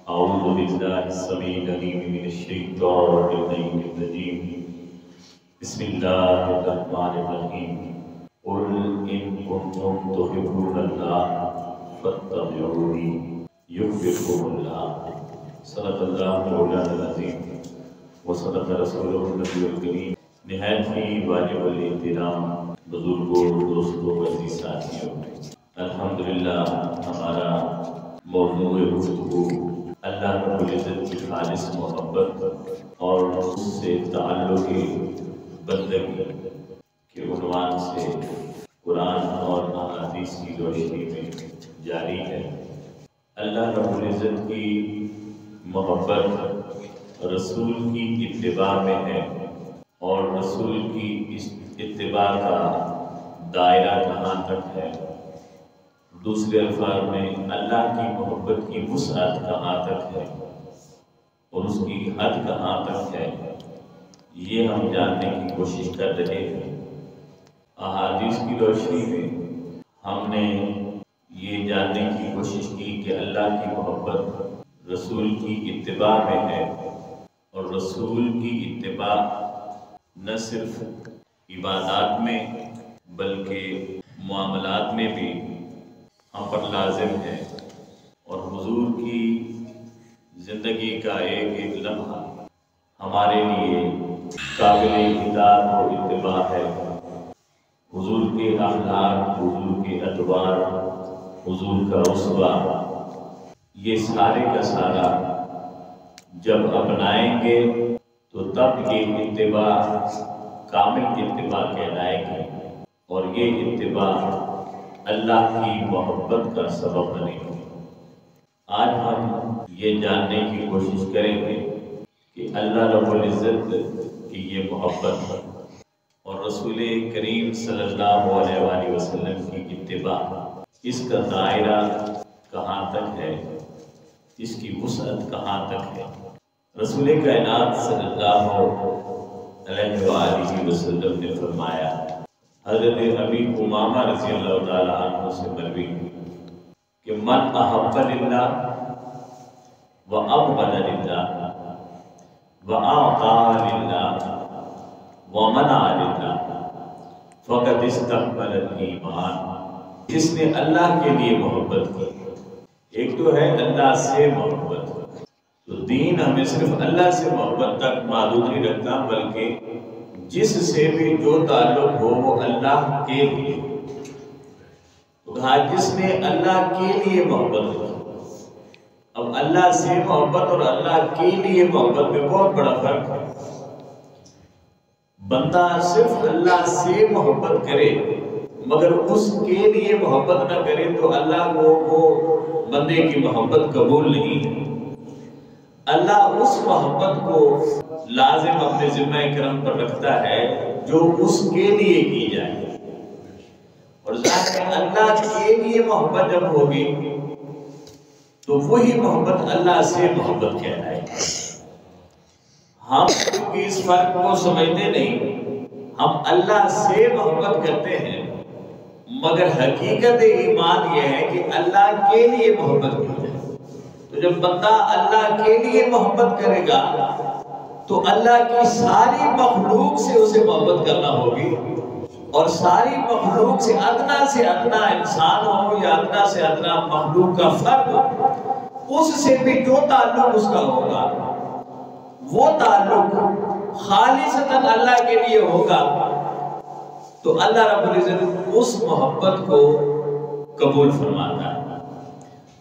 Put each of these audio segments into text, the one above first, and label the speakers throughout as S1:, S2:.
S1: أعوذ بالله السميع العليم من الشيطان الرجيم بسم الله الرحمن الرحيم قل إن كنتم تحبون الله فاتبعوني يحببكم الله صدق الله مولانا العظيم وصدق رسوله النبي الكريم۔ نہایت ہی واجب الاحترام بزرگوں، دوستوں، عزیز ساتھیوں، الحمدللہ ہمارا موضوع گفتگو اللہ رب العزت کی خالص محبت اور اس سے تعلق بندگی کے عنوان سے قرآن اور احادیث کی روشنی میں جاری ہے۔ اللہ رب العزت کی محبت رسول کی اتباع میں ہے، اور رسول کی اتباع کا دائرہ کہاں تک ہے، دوسرے الفاظ میں اللہ کی محبت کی وسعت کہاں تک ہے اور اس کی حد کہاں تک ہے، یہ ہم جاننے کی کوشش کر رہے ہیں۔ احادیث کی روشنی میں ہم نے یہ جاننے کی کوشش کی کہ اللہ کی محبت رسول کی اتباع میں ہے، اور رسول کی اتباع نہ صرف عبادات میں بلکہ معاملات میں بھی ہم پر لازم ہے، اور حضور کی زندگی کا ایک ایک لمحہ ہمارے لیے قابل اطاعت و اتباع ہے۔ حضور کے اخلاق، حضور کے اطوار، حضور کا اسوہ، یہ سارے کا سارا جب اپنائیں گے تو تب یہ اتباع کامل اتباع کہلائے گی، اور یہ اتباع اللہ کی محبت کا سبب بنے گی۔ آج ہم یہ جاننے کی کوشش کریں گے کہ اللہ رب العزت کی یہ محبت اور رسول کریم صلی اللہ علیہ وآلہ وسلم کی اتباع، اس کا دائرہ کہاں تک ہے، اس کی وسعت کہاں تک ہے۔ رسول کائنات صلی اللہ علیہ وآلہ وسلم نے فرمایا، حضرت ابی امامہ رضی اللہ تعالیٰ عنہ سے مروی کہ من احب للہ وابغض للہ واعطى للہ ومنع للہ فقد استكمل الایمان۔ جس نے اللہ کے لیے محبت کی، ایک تو ہے اللہ سے محبت، تو دین ہمیں صرف اللہ سے محبت تک محدود نہیں رکھتا، بلکہ جس سے بھی جو تعلق ہو وہ اللہ کے لیے، کہا جس نے اللہ کے لیے محبت کی۔ اب اللہ سے محبت اور اللہ کے لیے محبت میں بہت بڑا فرق ہے۔ بندہ صرف اللہ سے محبت کرے مگر اس کے لیے محبت نہ کرے تو اللہ کو وہ بندے کی محبت قبول نہیں ہے۔ اللہ اس محبت کو لازم اپنے ذمہ کرم پر رکھتا ہے جو اس کے لیے کی جائے، اور ظاہر ہے اللہ کے لیے محبت جب ہوگی تو وہی محبت اللہ سے محبت کہلائے گی۔ ہم اس فرق کو سمجھتے نہیں، ہم اللہ سے محبت کرتے ہیں مگر حقیقت ایمان یہ ہے کہ اللہ کے لیے محبت کی جائے۔ تو جب بندہ اللہ کے لیے محبت کرے گا تو اللہ کی ساری مخلوق سے اسے محبت کرنا ہوگی، اور ساری مخلوق سے ادنا انسان ہو یا ادنا سے ادنا مخلوق کا فرد ہو، اس سے بھی جو تعلق اس کا ہوگا وہ تعلق خالصتاً اللہ کے لیے ہوگا، تو اللہ رب العزت اس محبت کو قبول فرماتا ہے۔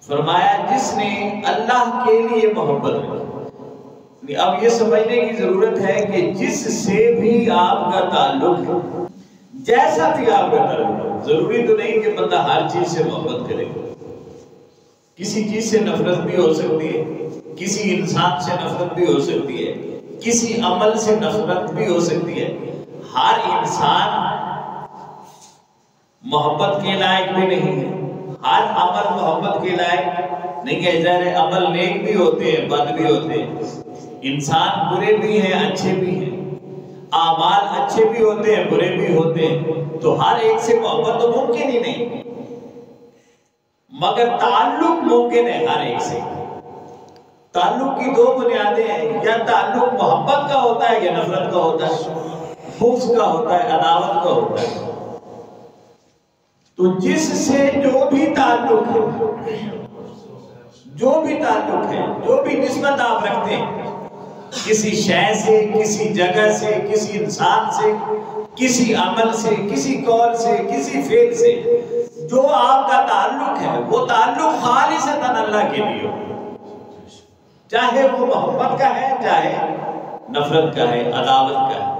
S1: فرمایا جس نے اللہ کے لیے محبت کی۔ اب یہ سمجھنے کی ضرورت ہے کہ جس سے بھی آپ کا تعلق، جیسا بھی آپ کا تعلق، ضروری تو نہیں کہ بندہ ہر چیز سے محبت کرے، کسی چیز سے نفرت بھی ہو سکتی ہے، کسی انسان سے نفرت بھی ہو سکتی ہے، کسی عمل سے نفرت بھی ہو سکتی ہے۔ ہر انسان محبت کے لائق بھی نہیں ہے، ہر عمل محبت کے لائق نہیں ہے۔ ظاہر عمل نیک بھی ہوتے ہیں، بد بھی ہوتے ہیں، انسان برے بھی ہیں، اچھے بھی ہیں، اعمال اچھے بھی ہوتے ہیں، برے بھی ہوتے ہیں، تو ہر ایک سے محبت تو ممکن ہی نہیں، مگر تعلق ممکن ہے ہر ایک سے۔
S2: تعلق کی دو بنیادیں ہیں، یا تعلق محبت کا ہوتا ہے یا نفرت کا ہوتا ہے، بغض کا ہوتا ہے، عداوت کا ہوتا ہے۔ تو جس سے جو بھی تعلق ہے، جو بھی نسبت آپ رکھتے ہیں، کسی شے سے، کسی جگہ سے، کسی انسان سے، کسی عمل سے، کسی قول سے، کسی فعل سے، جو آپ کا تعلق ہے وہ تعلق خالصتاً اللہ کے لیے ہو، چاہے وہ محبت کا ہے، چاہے نفرت کا ہے، عداوت کا ہے،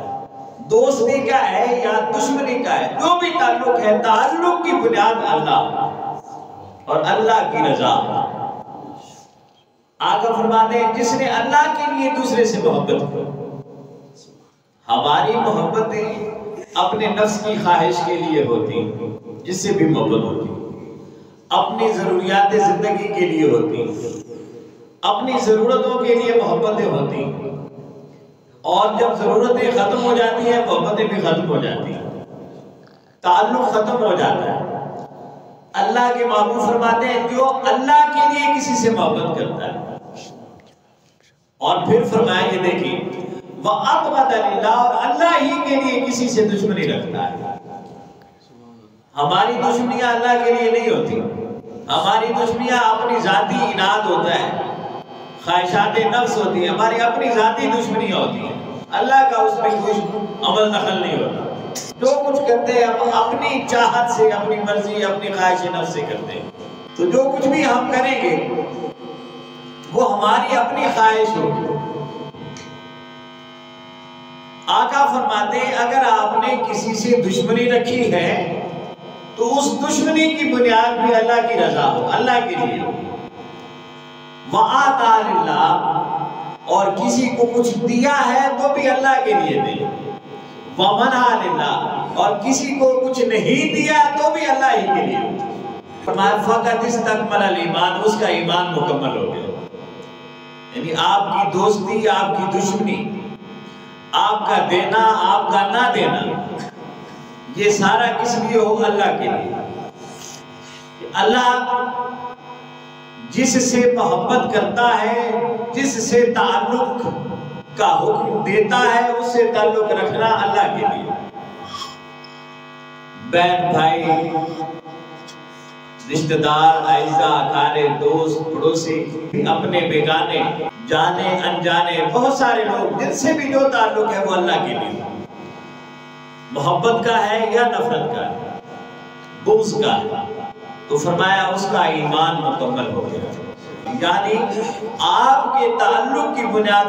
S2: دوستی کا ہے یا دشمنی کا ہے، جو بھی تعلق ہے، تعلق کی بنیاد اللہ اور اللہ کی رضا۔ آقا فرماتے ہیں جس نے اللہ کے لیے دوسرے سے محبت کی، ہماری محبتیں اپنے نفس کی خواہش کے لیے ہوتی، جس سے بھی محبت ہوتی، اپنی ضروریات زندگی کے لیے ہوتی، اپنی ضرورتوں کے لیے محبتیں ہوتی، اور جب ضرورتیں ختم ہو جاتی ہیں محبتیں بھی ختم ہو جاتی ہیں، تعلق ختم ہو جاتا ہے۔ اللہ کے محبوب فرماتے ہیں جو اللہ کے لیے کسی سے محبت کرتا ہے، اور پھر فرمایا یہ دیکھیں وَأَبْغَضَ لِلَّهِ، اور اللہ ہی کے لیے کسی سے دشمنی رکھتا ہے۔ ہماری دشمنیاں اللہ کے لیے نہیں ہوتی، ہماری دشمنیاں اپنی ذاتی اناد ہوتا ہے، خواہشات نفس ہوتی ہیں، ہماری اپنی ذاتی دشمنیاں ہوتی ہیں، اللہ کا اس میں کوئی عمل دخل نہیں ہوتا۔ جو کچھ کرتے ہیں ہم اپنی چاہت سے، اپنی مرضی، اپنی خواہش نفس سے کرتے ہیں، تو جو کچھ بھی ہم کریں گے وہ ہماری اپنی خواہش ہوگی۔ آقا فرماتے ہیں اگر آپ نے کسی سے دشمنی رکھی ہے تو اس دشمنی کی بنیاد بھی اللہ کی رضا ہو، اللہ کے لیے ہو۔ وَآتَى لِلَّهِ، اور کسی کو کچھ دیا ہے تو بھی اللہ کے لیے دے۔ وَمَنَعَ لِلَّهِ، اور کسی کو کچھ نہیں دیا تو بھی اللہ ہی کے لیے۔ فرمایا فَقَدِ اسْتَكْمَلَ الْإِيمَانَ، اس کا ایمان مکمل ہو گیا۔ یعنی آپ کی دوستی، آپ کی دشمنی، آپ کا دینا، آپ کا نہ دینا، یہ سارا کس لیے ہو؟ اللہ کے لیے۔ اللہ جس سے محبت کرتا ہے، جس سے تعلق کا حکم دیتا ہے، اس سے تعلق رکھنا اللہ کے لیے۔ بہن بھائی، رشتہ دار، اعزا، اقارے، دوست، پڑوسی، اپنے بیگانے، جانے انجانے، بہت سارے لوگ جن سے بھی جو تعلق ہے وہ اللہ کے لیے، محبت کا ہے یا نفرت کا ہے، بغض کا ہے، تو فرمایا اس کا ایمان مکمل ہو گیا۔ یعنی آپ کے تعلق کی بنیاد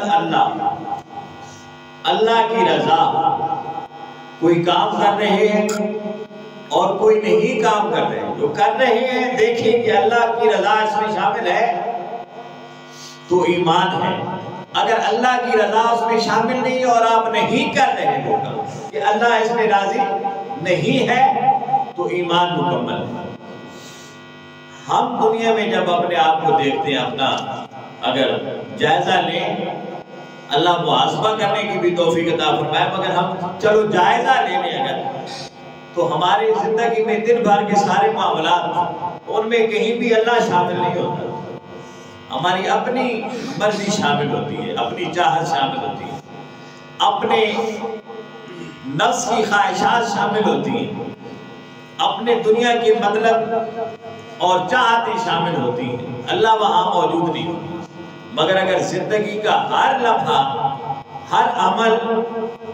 S2: اللہ کی رضا۔ کوئی کام کر رہے ہیں اور کوئی نہیں کام کر رہے ہیں، جو کر رہے ہیں دیکھیں کہ اللہ کی رضا اس میں شامل ہے تو ایمان ہے۔ اگر اللہ کی رضا اس میں شامل نہیں اور آپ نہیں کر رہے ہو کہ اللہ اس میں راضی نہیں ہے تو ایمان مکمل ہے۔ ہم دنیا میں جب اپنے آپ کو دیکھتے ہیں، اپنا اگر جائزہ لیں، اللہ محاسبہ کرنے کی بھی توفیق عطا فرمائے، مگر ہم چلو جائزہ لے لیں اگر، تو ہماری زندگی میں دن بھر کے سارے معاملات ان میں کہیں بھی اللہ شامل نہیں ہوتا، ہماری اپنی مرضی شامل ہوتی ہے، اپنی چاہت شامل ہوتی ہے، اپنے نفس کی خواہشات شامل ہوتی ہیں، اپنے دنیا کے مطلب اور چاہتیں شامل ہوتی ہیں، اللہ وہاں موجود نہیں ہوتی۔ مگر اگر زندگی کا ہر لمحہ، ہر عمل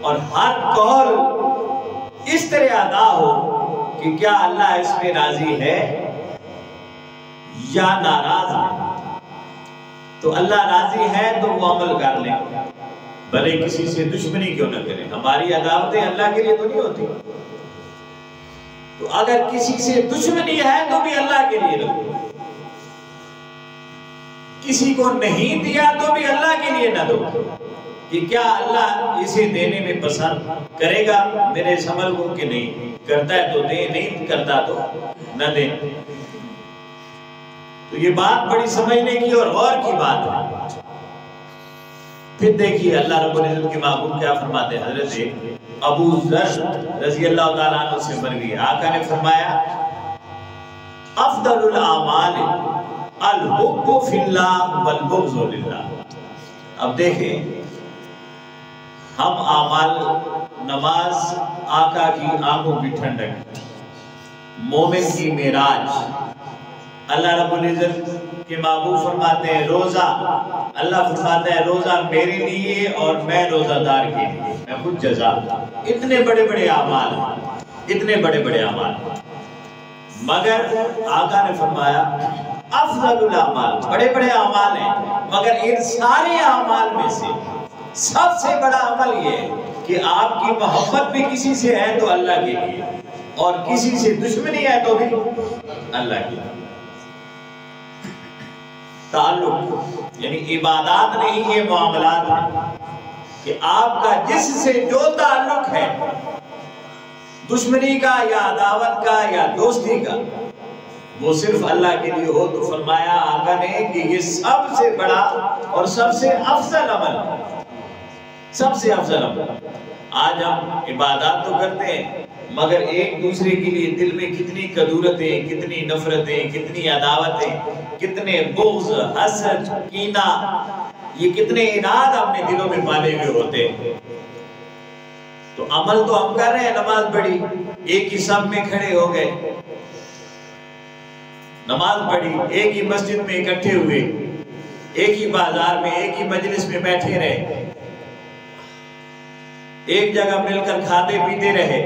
S2: اور ہر قول اس طرح ادا ہو کہ کیا اللہ اس میں راضی ہے یا ناراض ہے، تو اللہ راضی ہے تو وہ عمل کر لیں، بھلے کسی سے دشمنی کیوں نہ کریں۔ ہماری عداوتیں اللہ کے لیے تو نہیں ہوتی، تو اگر کسی سے دشمنی ہے تو بھی اللہ کے لیے رکھو، کسی کو نہیں دیا تو بھی اللہ کے لیے نہ دو، کہ کیا اللہ اسے دینے میں پسند کرے گا میرے اس عمل کو کہ نہیں، کرتا ہے تو دے، نہیں کرتا تو نہ دے۔ تو یہ بات بڑی سمجھنے کی اور غور کی بات ہے۔ پھر دیکھیے اللہ رب العزت کے محبوب کیا فرماتے ہیں، حضرت ابو ذر رضی اللہ تعالیٰ عنہ سے مروی ہے، آقا نے فرمایا افضل الاعمال الحب فی اللہ والبغض للہ۔ اب دیکھیں ہم اعمال، نماز آقا کی آنکھوں کی ٹھنڈک، مومن کی معراج، اللہ رب العزت کے محبوب فرماتے ہیں روزہ، اللہ فرماتا ہے روزہ میرے لیے اور میں روزہ دار کے لیے، میں خود جزا۔ اتنے بڑے بڑے اعمال، اتنے بڑے بڑے اعمال، مگر آقا نے فرمایا افضل الاعمال، بڑے بڑے اعمال ہیں، مگر ان سارے اعمال میں سے سب سے بڑا عمل یہ ہے کہ آپ کی محبت بھی کسی سے ہے تو اللہ کے لیے، اور کسی سے دشمنی ہے تو بھی اللہ کے لیے۔ تعلق یعنی عبادات نہیں، یہ معاملات ہیں کہ آپ کا جس سے جو تعلق ہے، دشمنی کا یا عداوت کا یا دوستی کا، وہ صرف اللہ کے لیے ہو۔ تو فرمایا آقا نے کہ یہ سب سے بڑا اور سب سے افضل عمل، سب سے افضل عمل۔ آج ہم عبادات تو کرتے ہیں، مگر ایک دوسرے کے لیے دل میں کتنی کدورتیں، کتنی نفرتیں، کتنی عداوتیں، کتنے بغض، حسد، کینہ، یہ کتنے اناد اپنے دلوں میں پالے ہوئے ہوتے ہیں۔ تو عمل تو ہم کر رہے ہیں، نماز پڑھی، ایک ہی صف میں کھڑے ہو گئے، نماز پڑھی، ایک ہی مسجد میں اکٹھے ہوئے، ایک ہی بازار میں، ایک ہی مجلس میں بیٹھے رہے، ایک جگہ مل کر کھاتے پیتے رہے،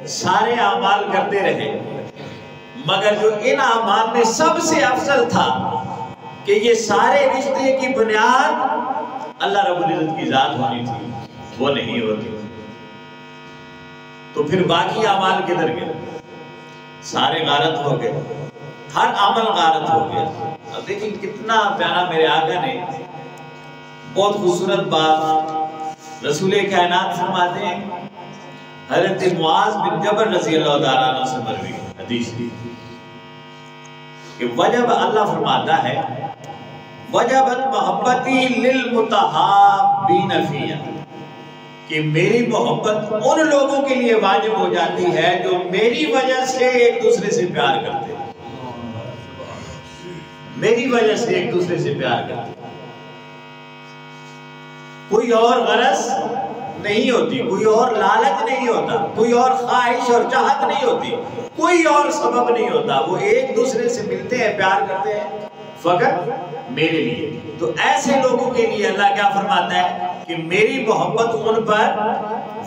S2: سارے اعمال کرتے رہے، مگر جو ان اعمال میں سب سے افضل تھا کہ یہ سارے رشتے کی بنیاد اللہ رب العزت کی ذات ہونی تھی، وہ نہیں ہوتی، تو پھر باقی اعمال کدھر گئے؟ سارے غارت ہو گئے، ہر عمل غارت ہو گیا۔ اب دیکھیں کتنا پیارا میرے آقا نے بہت خوبصورت بات رسول کائنات فرماتے ہیں، حضرت معاذ بن جبل رضی اللہ تعالیٰ عنہ سے مروی حدیث کہ وجب، اللہ فرماتا ہے وجبت محبتی للمتحابین فیہ، کہ میری محبت ان لوگوں کے لیے واجب ہو جاتی ہے جو میری وجہ سے ایک دوسرے سے پیار کرتے ہیں، میری وجہ سے ایک دوسرے سے پیار کرتے ہیں، کوئی اور غرض نہیں ہوتی، کوئی اور لالچ نہیں ہوتا، کوئی اور خواہش اور چاہت نہیں ہوتی، کوئی اور سبب نہیں ہوتا، وہ ایک دوسرے سے ملتے ہیں، پیار کرتے ہیں فقط میرے لیے۔ تو ایسے لوگوں کے لیے اللہ کیا فرماتا ہے کہ میری محبت ان پر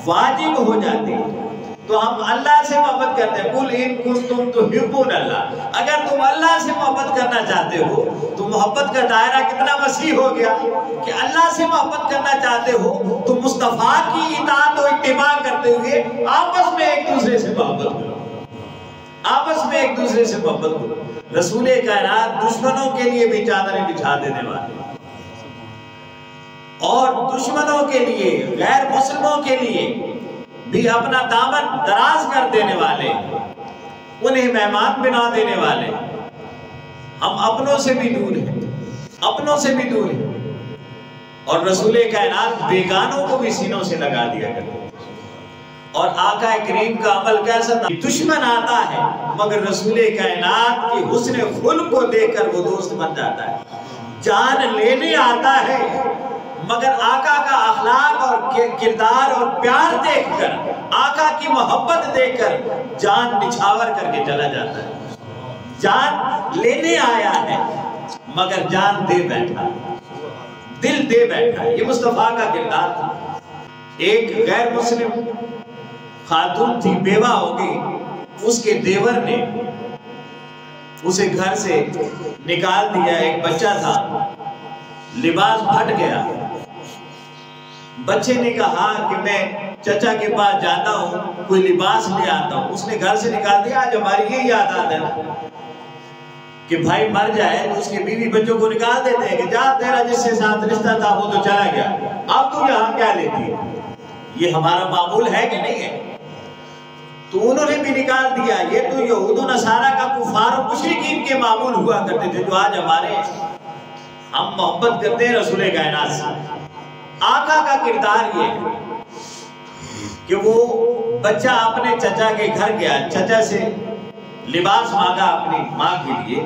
S2: واجب ہو جاتی ہے۔ تو ہم اللہ سے محبت کرتے ہیں، قُلْ إِن كُنتُمْ تُحِبُّونَ اللَّهَ، اگر تم اللہ سے محبت کرنا چاہتے ہو تو محبت کا دائرہ کتنا وسیع ہو گیا کہ اللہ سے محبت کرنا چاہتے ہو تو مصطفیٰ کی اطاعت و اتباع کرتے ہوئے آپس میں ایک دوسرے سے محبت کرو، آپس میں ایک دوسرے سے محبت کرو۔ رسول کائنات دشمنوں کے لیے بھی چادریں بچھا دینے والے، اور دشمنوں کے لیے، غیر مسلموں کے لیے بھی اپنا دامن دراز کر دینے والے، انہیں مہمان بنا دینے والے۔ ہم اپنوں سے بھی دور ہیں، اپنوں سے بھی دور ہیں، اور رسول کائنات بیگانوں کو بھی سینوں سے لگا دیا کرتے۔ اور آقا کریم کا عمل کیسا تھا؟ دشمن آتا ہے مگر رسول کائنات کی حسن خلق کو دیکھ کر وہ دوست بن جاتا ہے، جان لینے آتا ہے مگر آقا کا اخلاق اور کردار اور پیار دیکھ کر، آقا کی محبت دیکھ کر جان نچھاور کر کے چلا جاتا ہے۔ جان لینے آیا ہے مگر جان دے بیٹھا، دل دے بیٹھا، یہ مصطفیٰ کا کردار تھا۔ ایک غیر مسلم خاتون تھی، بیوہ ہو گئی، اس کے دیور نے اسے گھر سے نکال دیا، ایک بچہ تھا، لباس پھٹ گیا، بچے نے کہا کہ میں چچا کے پاس جاتا ہوں، کوئی لباس لے آتا ہوں، اس نے گھر سے نکال دیا۔ آج ہماری یہ یاد آتا ہے کہ بھائی مر جائے تو اس کے بیوی بچوں کو نکال دیتے ہیں کہ جا، تیرا جس سے ساتھ رشتہ تھا وہ تو چلا گیا، اب تو یہاں کیا لیتی ہے؟ یہ ہمارا معمول ہے کہ نہیں ہے؟ تو انہوں نے بھی نکال دیا۔ یہ تو یہود و نصارہ کا کفار و مشرکین کے معمول ہوا کرتے تھے جو آج ہمارے۔ ہم محبت کرتے ہیں رسول کائنات سے۔ آقا کا کردار یہ ہے کہ وہ بچہ اپنے چچا کے گھر گیا، چچا سے لباس مانگا اپنی ماں کے لیے،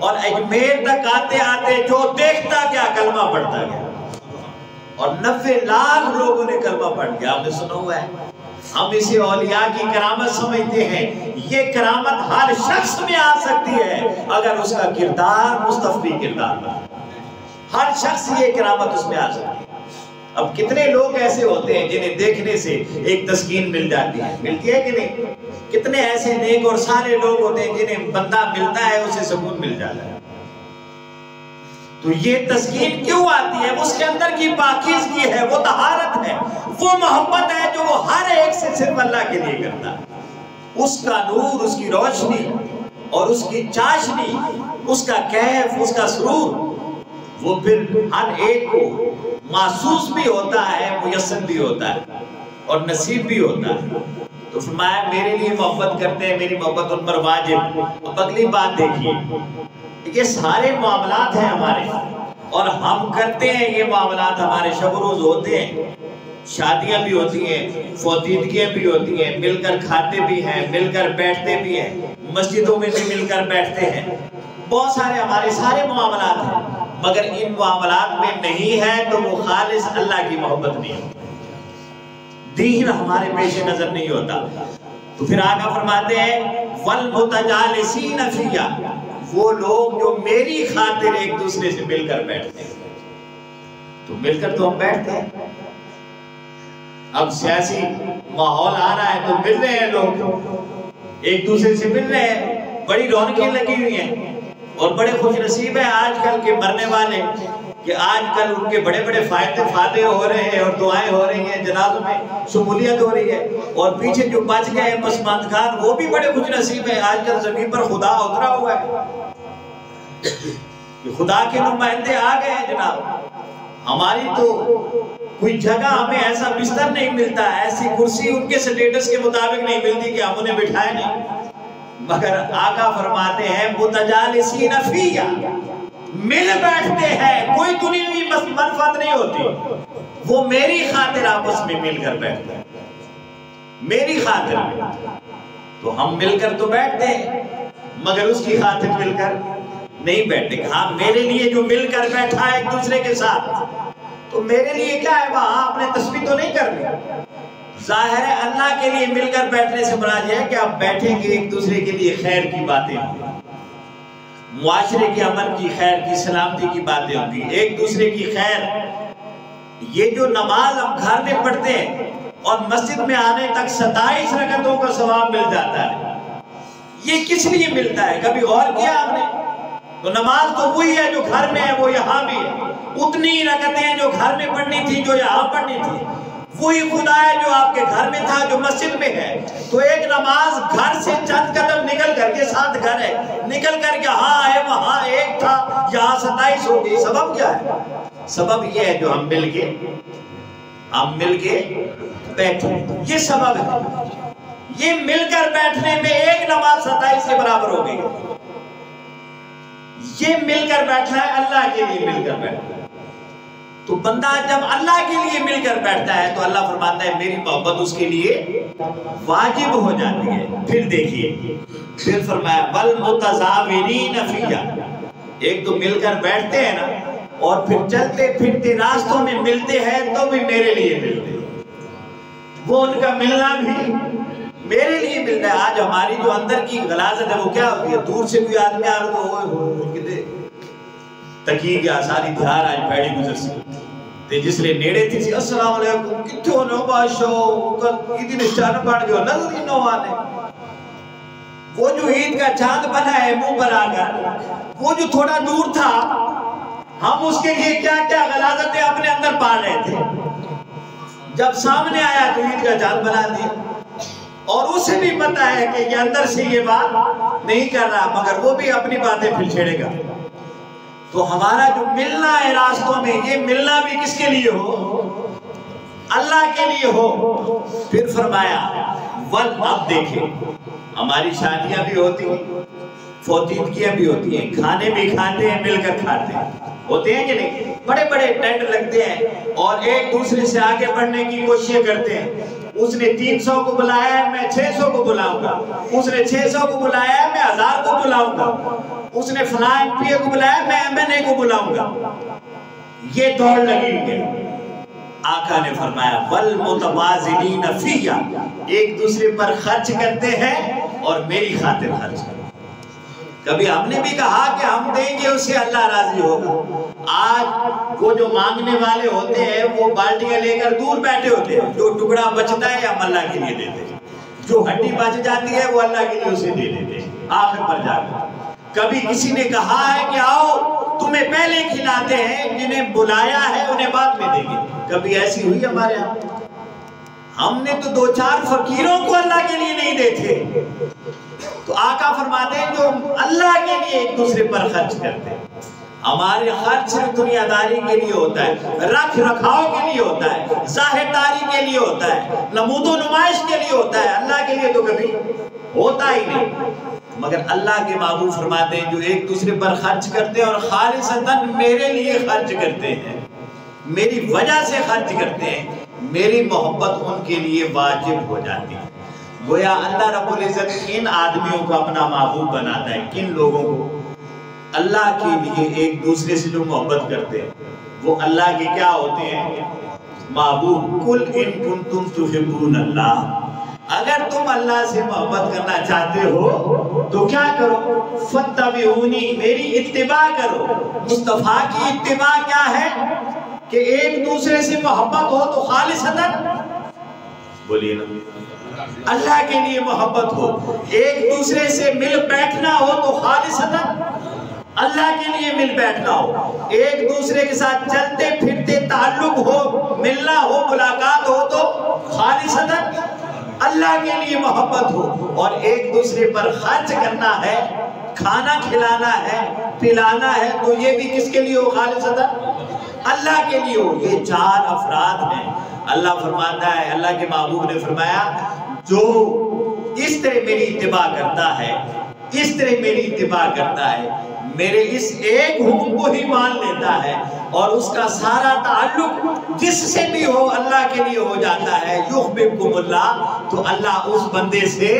S2: اور اجمیر تک آتے آتے جو دیکھتا گیا کلمہ پڑھتا گیا، اور 90 لاکھ لوگوں نے کلمہ پڑھ گیا۔ آپ نے سنا ہوا ہے، ہم اسے اولیاء کی کرامت سمجھتے ہیں۔ یہ کرامت ہر شخص میں آ سکتی ہے اگر اس کا کردار مستفی کردار بنا، ہر شخص یہ کرامت اس میں آ سکتی ہے۔ اب کتنے لوگ ایسے ہوتے ہیں جنہیں دیکھنے سے ایک تسکین مل جاتی ہے، ملتی ہے کہ نہیں؟ کتنے ایسے نیک اور سارے لوگ ہوتے ہیں جنہیں بندہ ملتا ہے اسے سکون مل جاتا ہے۔ تو یہ تسکین کیوں آتی ہے؟ اس کے اندر کی پاکیزگی ہے، وہ طہارت ہے، وہ محبت ہے جو وہ ہر ایک سے صرف اللہ کے لیے کرتا ہے۔ اس کا نور، اس کی روشنی اور اس کی چاشنی، اس کا کیف، اس کا سرور، وہ پھر ہر ایک کو محسوس بھی ہوتا ہے، میسر بھی ہوتا ہے اور نصیب بھی ہوتا ہے۔ تو فرمایا میرے لیے محبت کرتے ہیں، میری محبت ان پر واجب۔ اب اگلی بات دیکھیے، یہ سارے معاملات ہیں ہمارے اور ہم کرتے ہیں یہ معاملات، ہمارے شب و روز ہوتے ہیں، شادیاں بھی ہوتی ہیں، فوتیدگیاں بھی ہوتی ہیں، مل کر کھاتے بھی ہیں، مل کر بیٹھتے بھی ہیں، مسجدوں میں بھی مل کر بیٹھتے ہیں، بہت سارے ہمارے سارے معاملات ہیں، مگر ان معاملات میں نہیں ہے تو وہ خالص اللہ کی محبت نہیں ہوتی، دین ہمارے پیش نظر نہیں ہوتا۔ تو پھر آگا فرماتے ہیں وَالْمُتَجَالِسِينَ فِيَّ، وہ لوگ جو میری خاطر ایک دوسرے سے مل کر بیٹھتے ہیں۔ تو مل کر تو ہم بیٹھتے ہیں، اب سیاسی ماحول آ رہا ہے تو مل رہے ہیں، لوگ ایک دوسرے سے مل رہے ہیں، بڑی رونقیں لگی ہوئی ہیں، اور بڑے خوش نصیب ہیں آج کل کے مرنے والے کہ آج کل ان کے بڑے بڑے فائدے ہو رہے ہیں اور دعائیں ہو رہی ہیں، جنازوں میں شمولیت ہو رہی ہے، اور پیچھے جو بچ گئے ہیں پسماندگان وہ بھی بڑے خوش نصیب ہیں۔ آج کل زمین پر خدا اترا ہوا ہے، خدا کے نمائندے آ گئے ہیں جناب۔ ہماری تو کوئی جگہ ہمیں ایسا بستر نہیں ملتا، ایسی کرسی ان کے سٹیٹس کے مطابق نہیں ملتی کہ ہم انہیں بٹھائیں نہیں، مگر آقا فرماتے ہیں متجالسین فیہ، مل بیٹھتے ہیں، کوئی دنیاوی منفعت نہیں ہوتی، وہ میری خاطر آپس میں مل کر بیٹھتے ہیں، میری خاطر میں۔ تو ہم مل کر تو بیٹھتے ہیں مگر اس کی خاطر مل کر نہیں بیٹھتے۔ ہاں میرے لیے جو مل کر بیٹھا ہے ایک دوسرے کے ساتھ، تو میرے لیے کیا ہے، وہاں اپنے تسبیح تو نہیں کرنی۔ ظاہر ہے اللہ کے لیے مل کر بیٹھنے سے مراد ہے کہ آپ بیٹھیں گے ایک دوسرے کے لیے خیر کی باتیں ہوں گی، معاشرے کے امن کی، خیر کی، سلامتی کی باتیں ہوں گی، ایک دوسرے کی خیر۔ یہ جو نماز ہم گھر میں پڑھتے ہیں اور مسجد میں آنے تک 27 رکعتوں کا ثواب مل جاتا ہے، یہ کس لیے ملتا ہے؟ کبھی غور کیا آپ نے؟ تو نماز تو وہی ہے جو گھر میں ہے، وہ یہاں بھی ہے، اتنی رکعتیں جو گھر میں پڑھنی تھی جو یہاں پڑھنی تھی، وہی خدا ہے جو آپ کے گھر میں تھا جو مسجد میں ہے۔ تو ایک نماز گھر سے چند قدم نکل کر کے، ساتھ گھر ہے، نکل کر کے ہاں ہے، وہاں ایک تھا، یہاں 27 ہو گئی۔ سبب کیا ہے؟ سبب یہ ہے جو ہم مل کے بیٹھے، یہ سبب ہے۔ یہ مل کر بیٹھنے میں ایک نماز 27 کے برابر ہو گئی۔ یہ مل کر بیٹھنا ہے، اللہ کے لیے مل کر بیٹھنا ہے۔ تو بندہ جب اللہ کے لیے مل کر بیٹھتا ہے تو اللہ فرماتا ہے میری محبت اس کے لیے واجب ہو جاتی ہے۔ پھر دیکھیے، پھر فرمایا وَالْمُتَزَاوِرِينَ فِيَّ، ایک تو مل کر بیٹھتے ہیں نا، اور پھر چلتے پھرتے راستوں میں ملتے ہیں تو بھی میرے لیے ملتے ہیں، وہ ان کا ملنا بھی میرے لیے ملتا ہے۔ آج ہماری جو اندر کی غلاظت ہے وہ کیا ہوتی ہے؟ دور سے کوئی آدمی آ رہا تو ہوئے کتے تکی گیا ساری دھیار آج پیڑی گزر سی تے جس لئے نیڑے تھی سی السلام علیکم کتھے ہونے ہو بادشاہ عیدی نے چاند پڑ گیا نظر ہی نہ آنے۔ وہ جو عید کا چاند بنا ہے منہ پر آ کر، وہ جو تھوڑا دور تھا، ہم اس کے لیے کیا کیا غلاظتیں اپنے اندر پا رہے تھے، جب سامنے آیا تو عید کا چاند بنا دیا، اور اسے بھی پتا ہے کہ یہ اندر سے یہ بات نہیں کر رہا، مگر وہ بھی اپنی باتیں پھر چھیڑے گا۔ تو ہمارا جو ملنا ہے راستوں میں، یہ ملنا بھی کس کے لیے ہو؟ اللہ کے لیے ہو۔ پھر فرمایا اب دیکھیں ہماری شادیاں بھی ہوتی ہیں، فوتیدگیاں بھی ہوتی ہیں، کھانے بھی کھاتے ہیں، مل کر کھاتے ہیں، ہوتے ہیں کہ نہیں؟ بڑے بڑے ٹینٹ لگتے ہیں اور ایک دوسرے سے آگے بڑھنے کی کوششیں کرتے ہیں۔ اس نے 300 کو بلایا ہے، میں 600 کو بلاؤں گا، اس نے 600 کو بلایا ہے، میں 1000 کو بلاؤں گا۔ اس نے فلاں MP کو بلایا، میں MNA کو بلاؤں گا، یہ دوڑ لگی ہے۔ آقا نے فرمایا والمتبازلین فیہ، ایک دوسرے پر خرچ کرتے ہیں اور میری خاطر خرچ کرتے ہیں۔ کبھی ہم نے بھی کہا کہ ہم دیں گے اس سے اللہ راضی ہوگا۔ آج وہ جو مانگنے والے ہوتے ہیں وہ بالٹیاں لے کر دور بیٹھے ہوتے ہیں، جو ٹکڑا بچتا ہے ہم اللہ کے لیے دیتے ہیں، جو ہڈی بچ جاتی ہے وہ اللہ کے لیے اسے دے دیتے ہیں آخر پر جا کر۔ کبھی کسی نے کہا ہے کہ آؤ تمہیں پہلے کھلاتے ہیں، جنہیں بلایا ہے انہیں بعد میں دیں گے، کبھی ایسی ہوئی ہمارے ہاں؟ ہم نے تو 2-4 فقیروں کو اللہ کے لیے نہیں دیتے۔ تو آقا فرماتے ہیں جو اللہ کے لیے ایک دوسرے پر خرچ کرتے ہیں، ہمارے خرچ صرف دنیا داری کے لیے ہوتا ہے، رکھ رکھاؤ کے لیے ہوتا ہے، ظاہر داری کے لیے ہوتا ہے، نمود و نمائش کے لیے ہوتا ہے، اللہ کے لیے تو کبھی ہوتا ہی نہیں۔ مگر اللہ کے محبوب فرماتے ہیں جو ایک دوسرے پر خرچ کرتے ہیں اور خالصتاً میرے لیے خرچ کرتے ہیں، میری وجہ سے خرچ کرتے ہیں، میری محبت ان کے لیے واجب ہو جاتی ہے۔ گویا اللہ رب العزت کن آدمیوں کو اپنا محبوب بناتا ہے، کن لوگوں کو؟ اللہ کے لیے ایک دوسرے سے جو محبت کرتے ہیں وہ اللہ کے کیا ہوتے ہیں؟ محبوب۔ قل ان کنتم تحبون اللہ، اگر تم اللہ سے محبت کرنا چاہتے ہو تو کیا کرو؟ فاتبعونی، میری اتباع کرو۔ مصطفیٰ کی اتباع کیا ہے؟ کہ ایک دوسرے سے محبت ہو تو خالصتاً بولیے نا، اللہ کے لیے محبت ہو، ایک دوسرے سے مل بیٹھنا ہو تو خالصتاً اللہ کے لیے مل بیٹھنا ہو، ایک دوسرے کے ساتھ چلتے پھرتے تعلق ہو، ملنا ہو، ملاقات ہو تو خالصتاً اللہ کے لیے محبت ہو، اور ایک دوسرے پر خرچ کرنا ہے، کھانا کھلانا ہے، پلانا ہے، تو یہ بھی کس کے لیے ہو؟ خالصتاً اللہ کے لیے ہو۔ یہ 4 افراد ہیں۔ اللہ فرماتا ہے، اللہ کے محبوب نے فرمایا جو اس طرح میری اتباع کرتا ہے، اس طرح میری اتباع کرتا ہے، میرے اس ایک حکم کو ہی مان لیتا ہے اور اس کا سارا تعلق جس سے بھی ہو اللہ کے لیے ہو جاتا ہے، یحببکم اللہ، تو اللہ اس بندے سے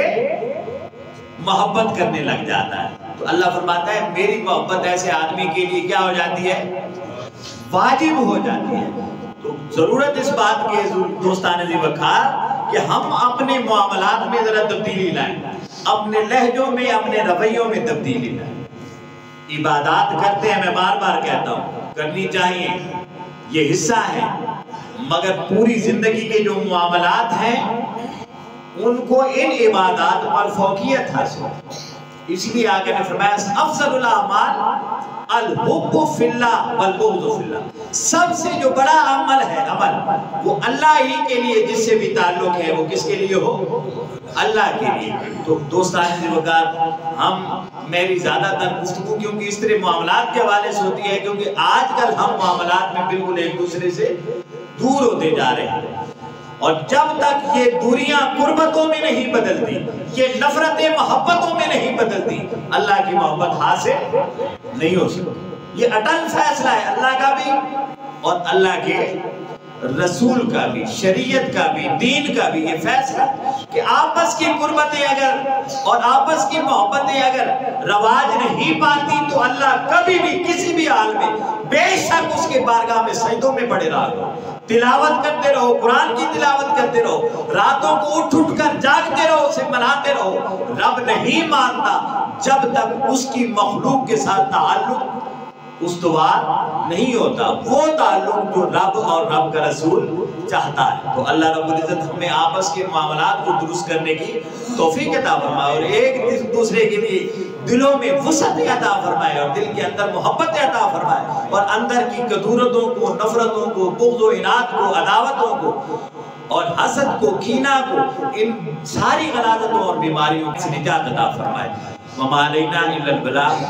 S2: محبت کرنے لگ جاتا ہے۔ تو اللہ فرماتا ہے میری محبت ایسے آدمی کے لیے کیا ہو جاتی ہے؟ واجب ہو جاتی ہے۔ تو ضرورت اس بات کے دوستان ذی وقار کہ ہم اپنے معاملات میں ذرا تبدیلی لائیں، اپنے لہجوں میں، اپنے رویوں میں تبدیلی لائیں۔ عبادات کرتے ہیں، میں بار بار کہتا ہوں کرنی چاہیے، یہ حصہ ہے، مگر پوری زندگی کے جو معاملات ہیں ان کو ان عبادات پر فوقیت حاصل ہے۔ اس لیے آگے نے فرمایا افضل الاعمال الحب فی اللہ والبغض فی اللہ، سب سے جو بڑا عمل ہے عمل وہ اللہ ہی کے لیے، جس سے بھی تعلق ہے وہ کس کے لیے ہو؟ اللہ کے لیے۔ تو دوستان ذی وقار، میری زیادہ تر گفتگو کیونکہ اس طرح معاملات کے حوالے سے ہوتی ہے، کیونکہ آج کل ہم معاملات میں بالکل ایک دوسرے سے دور ہوتے جا رہے ہیں، اور جب تک یہ دوریاں قربتوں میں نہیں بدلتی، یہ نفرتیں محبتوں میں نہیں بدلتی، اللہ کی محبت حاصل نہیں ہو سکتی۔ یہ اٹل فیصلہ ہے اللہ کا بھی اور اللہ کے رسول کا بھی، شریعت کا بھی، دین کا بھی، یہ فیصلہ ہے کہ آپس کی قربتیں اگر اور آپس کی محبتیں اگر رواج نہیں پاتی تو اللہ کبھی بھی کسی بھی حال میں بے شک اس کے بارگاہ میں سجدوں میں پڑے رہو، تلاوت کرتے رہو، قرآن کی تلاوت کرتے رہو، راتوں کو اٹھ اٹھ کر جاگتے رہو، اسے مناتے رہو۔ رب نہیں مانتا جب تک اس کی مخلوق کے ساتھ تعلق استوار نہیں ہوتا، وہ تعلق جو رب اور رب کا رسول چاہتا ہے۔ تو اللہ رب العزت ہمیں آپس کے معاملات کو درست کرنے کی توفیق عطا فرمائے اور ایک دوسرے کے لیے دلوں میں وسعت عطا فرمائے اور دل کے اندر محبت عطا فرمائے اور اندر کی کدورتوں کو، نفرتوں کو، بغض و عناد کو، عداوتوں کو اور حسد کو، کینہ کو، ان ساری غلاظتوں اور بیماریوں سے نجات عطا فرمائے۔ وما علینا الا البلاغ۔